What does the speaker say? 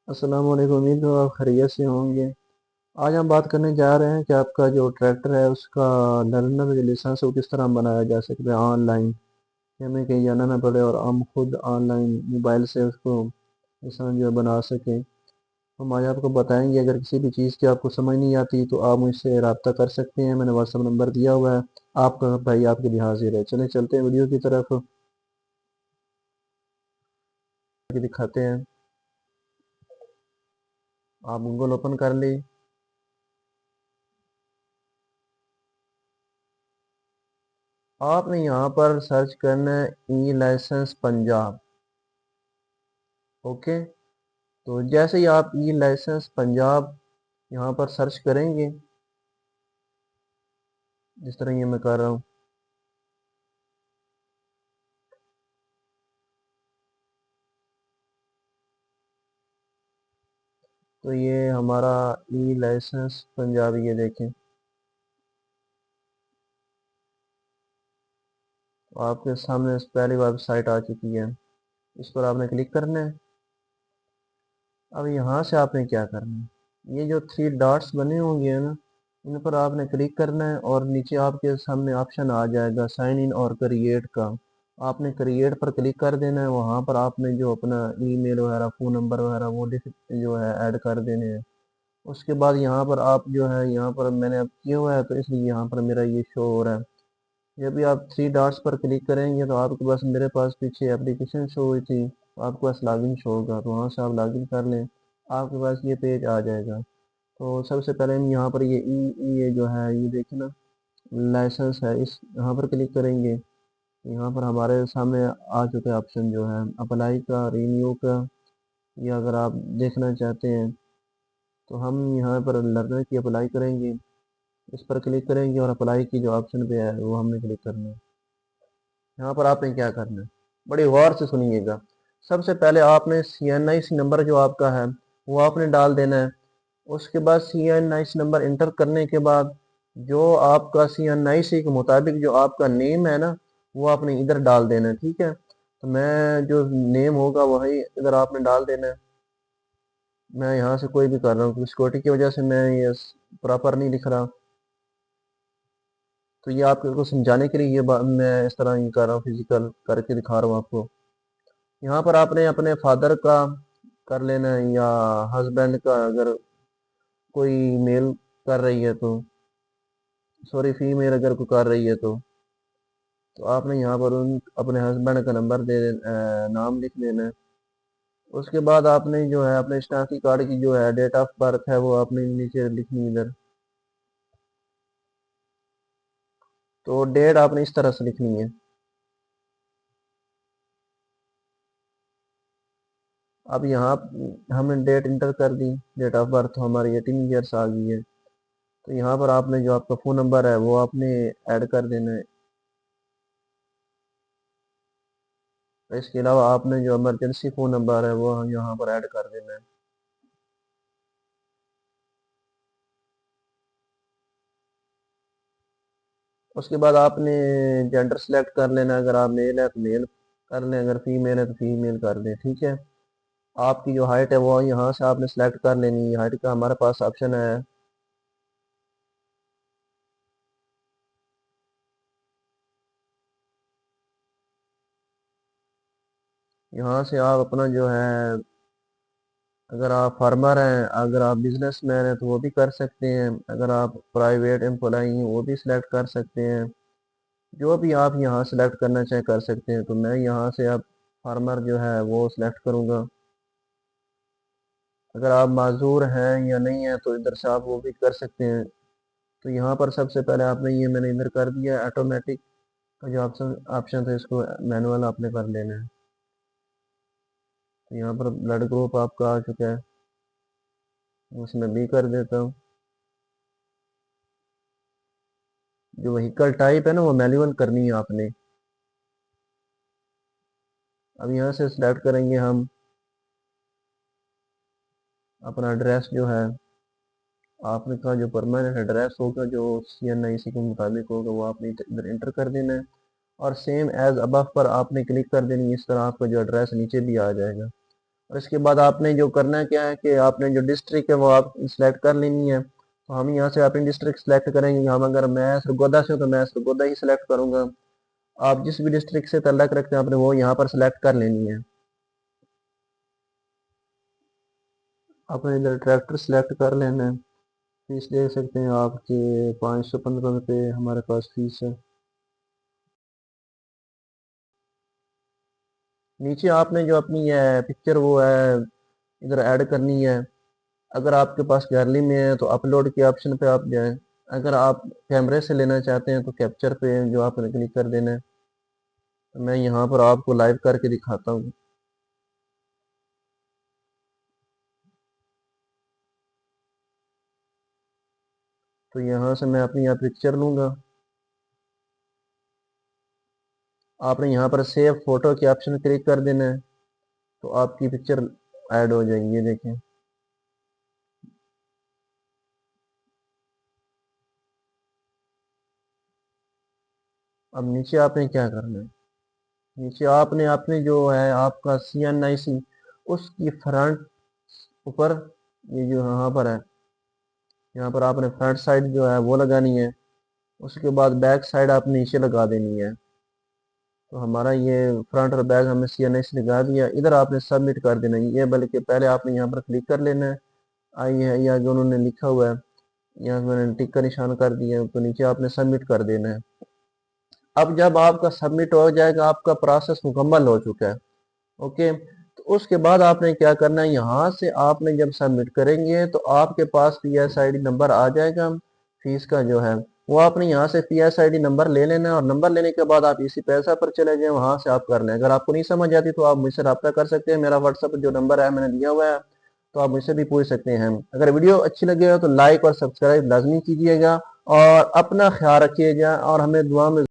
अस्सलाम वालेकुम। उम्मीद है आप खैरियत से होंगे। आज हम बात करने जा रहे हैं कि आपका जो ट्रैक्टर है उसका लर्नर जो लाइसेंस है वो किस तरह बनाया जा सकता है ऑनलाइन, कि हमें कहीं जाना ना पड़े और हम खुद ऑनलाइन मोबाइल से उसको लाइसेंस जो है बना सकें। हम आज आपको बताएंगे। अगर किसी भी चीज़ की आपको समझ नहीं आती तो आप मुझसे रब्ता कर सकते हैं। मैंने व्हाट्सअप नंबर दिया हुआ है। आपका भाई आपके लिए हाजिर है। चलें चलते हैं वीडियो की तरफ, दिखाते हैं। आप गूगल ओपन कर ली। आपने यहाँ पर सर्च करना है ई लाइसेंस पंजाब। ओके, तो जैसे ही आप ई लाइसेंस पंजाब यहाँ पर सर्च करेंगे, जिस तरह ये मैं कर रहा हूँ, तो ये हमारा ई लाइसेंस पंजाब, ये देखें। तो आपके सामने पहली वेबसाइट आ चुकी है। इस पर आपने क्लिक करना है। अब यहाँ से आपने क्या करना है, ये जो थ्री डॉट्स बने होंगे ना, इन पर आपने क्लिक करना है और नीचे आपके सामने ऑप्शन आ जाएगा साइन इन और क्रिएट का। आपने क्रिएट पर क्लिक कर देना है। वहाँ पर आपने जो अपना ईमेल वगैरह, फ़ोन नंबर वगैरह वो लिख जो है ऐड कर देने हैं। उसके बाद यहाँ पर आप जो है, यहाँ पर मैंने अब किया हुआ है तो इसलिए यहाँ पर मेरा ये शो हो रहा है। जब भी आप थ्री डॉट्स पर क्लिक करेंगे तो आपके पास, मेरे पास पीछे एप्लीकेशन शो हुई थी, तो आपके पास लॉगिन शो होगा, तो वहाँ से आप लॉगिन कर लें, आपके पास ये पेज आ जाएगा। तो सबसे पहले हम यहाँ पर ये जो है, ये देखिए ना, लाइसेंस है, इस यहाँ पर क्लिक करेंगे। यहाँ पर हमारे सामने आ चुके ऑप्शन जो है अप्लाई का, रिन्यू का, या अगर आप देखना चाहते हैं तो हम यहाँ पर लर्नर की अप्लाई करेंगे। इस पर क्लिक करेंगे और अप्लाई की जो ऑप्शन पे है वो हमने क्लिक करना है। यहाँ पर आपने क्या करना है, बड़ी गौर से सुनिएगा। सबसे पहले आपने CNIC नंबर जो आपका है वो आपने डाल देना है। उसके बाद CNIC नंबर इंटर करने के बाद जो आपका CNIC के मुताबिक जो आपका नेम है ना, वो आपने इधर डाल देना है। ठीक है, तो मैं जो नेम होगा वही इधर आपने डाल देना है। मैं यहाँ से कोई भी कर रहा हूँ, सिक्योरिटी की वजह से मैं ये प्रॉपर नहीं लिख रहा। तो ये आपको समझाने के लिए ये बात मैं इस तरह ही कर रहा हूँ, फिजिकल करके दिखा रहा हूँ आपको। यहाँ पर आपने अपने फादर का कर लेना है या हस्बैंड का, अगर कोई मेल कर रही है तो, सॉरी फीमेल अगर कोई कर रही है तो आपने यहाँ पर उन अपने हस्बैंड का नंबर नाम लिख देना है। उसके बाद आपने जो है अपने शनाख्ती कार्ड की जो है डेट ऑफ बर्थ है वो आपने नीचे लिखनी है इधर। तो डेट आपने इस तरह से लिखनी है। अब यहाँ हमने डेट इंटर कर दी, डेट ऑफ बर्थ हमारी 18 ईयर्स आ गई है। तो यहाँ पर आपने जो आपका फ़ोन नंबर है वो आपने ऐड कर देना है। तो इसके अलावा आपने जो इमरजेंसी फ़ोन नंबर है वो यहाँ पर ऐड कर देना है। उसके बाद आपने जेंडर सेलेक्ट कर लेना है। अगर आप मेल है तो मेल कर लें, अगर फीमेल है तो फीमेल कर दें। ठीक है, आपकी जो हाइट है वो यहाँ से आपने सेलेक्ट कर लेनी है। हाइट का हमारे पास ऑप्शन है, यहाँ से आप अपना जो है, अगर आप फार्मर हैं, अगर आप बिजनेसमैन हैं तो वो भी कर सकते हैं, अगर आप प्राइवेट एम्प्लॉई हैं वो भी सिलेक्ट कर सकते हैं। जो भी आप यहाँ सेलेक्ट करना चाहें कर सकते हैं। तो मैं यहाँ से अब फार्मर जो है वो सिलेक्ट करूँगा। अगर आप माजूर हैं या नहीं है तो इधर से आप वो भी कर सकते हैं। तो यहाँ पर सबसे पहले आपने ये मैंने इधर कर दिया ऑटोमेटिक का जो ऑप्शन ऑप्शन था, इसको मैनुअल आपने कर लेना है। तो यहाँ पर ब्लड ग्रुप आपका आ चुका है, उसमें बी कर देता हूँ। जो व्हीकल टाइप है ना वो मैनुअल करनी है आपने। अब यहाँ से सिलेक्ट करेंगे हम अपना एड्रेस जो है, आपने का जो परमानेंट एड्रेस होगा जो CNIC के मुताबिक होगा वो आपने इधर इंटर कर देना है। और सेम एज अबव पर आपने क्लिक कर देनी है। इस तरह आपका जो एड्रेस नीचे भी आ जाएगा। और इसके बाद आपने जो करना है क्या है कि आपने जो डिस्ट्रिक्ट है वो आप सिलेक्ट कर लेनी है। तो हम यहाँ से अपनी डिस्ट्रिक्ट सेलेक्ट करेंगे। हम अगर मैं सरगोदा से हूँ तो मैं सरगोदा ही सिलेक्ट करूँगा। आप जिस भी डिस्ट्रिक्ट से तल्लक रखते हैं आपने वो यहाँ पर सिलेक्ट कर लेनी है। आपने इधर ट्रैक्टर सेलेक्ट कर लेना है। फीस देख सकते हैं आपके 515 रुपये हमारे पास फीस है। नीचे आपने जो अपनी है पिक्चर वो है इधर ऐड करनी है। अगर आपके पास गैलरी में है तो अपलोड के ऑप्शन पे आप जाएं। अगर आप कैमरे से लेना चाहते हैं तो कैप्चर पे जो आपने क्लिक कर देना है। तो मैं यहाँ पर आपको लाइव करके दिखाता हूँ। तो यहाँ से मैं अपनी यहाँ पिक्चर लूँगा। आपने यहाँ पर सेव फोटो के ऑप्शन क्लिक कर देना है तो आपकी पिक्चर ऐड हो जाएगी। ये देखें। अब नीचे आपने क्या करना है, नीचे आपने अपने जो है आपका CNIC उसकी फ्रंट ऊपर ये जो यहाँ पर है, यहाँ पर आपने फ्रंट साइड जो है वो लगानी है। उसके बाद बैक साइड आपने नीचे लगा देनी है। तो हमारा ये फ्रंट और बैक हमने CNIC लगा दिया। इधर आपने सबमिट कर देना है। ये बल्कि पहले आपने यहाँ पर क्लिक कर लेना है। आई है या जो उन्होंने लिखा हुआ है यहाँ मैंने टिक का निशान कर दिया है तो नीचे आपने सबमिट कर देना है। अब जब आपका सबमिट हो जाएगा आपका प्रोसेस मुकम्मल हो चुका है। ओके, तो उसके बाद आपने क्या करना है, यहाँ से आपने जब सबमिट करेंगे तो आपके पास PSID नंबर आ जाएगा फीस का जो है वो आपने यहाँ से PSID नंबर ले लेना है। और नंबर लेने के बाद आप इसी पैसा पर चले जाएं, वहाँ से आप कर लें। अगर आपको नहीं समझ आती तो आप मुझसे रब्ता कर सकते हैं। मेरा व्हाट्सअप जो नंबर है मैंने दिया हुआ है तो आप मुझसे भी पूछ सकते हैं। अगर वीडियो अच्छी लगे तो लाइक और सब्सक्राइब लाजमी कीजिएगा और अपना ख्याल रखिएगा और हमें दुआ में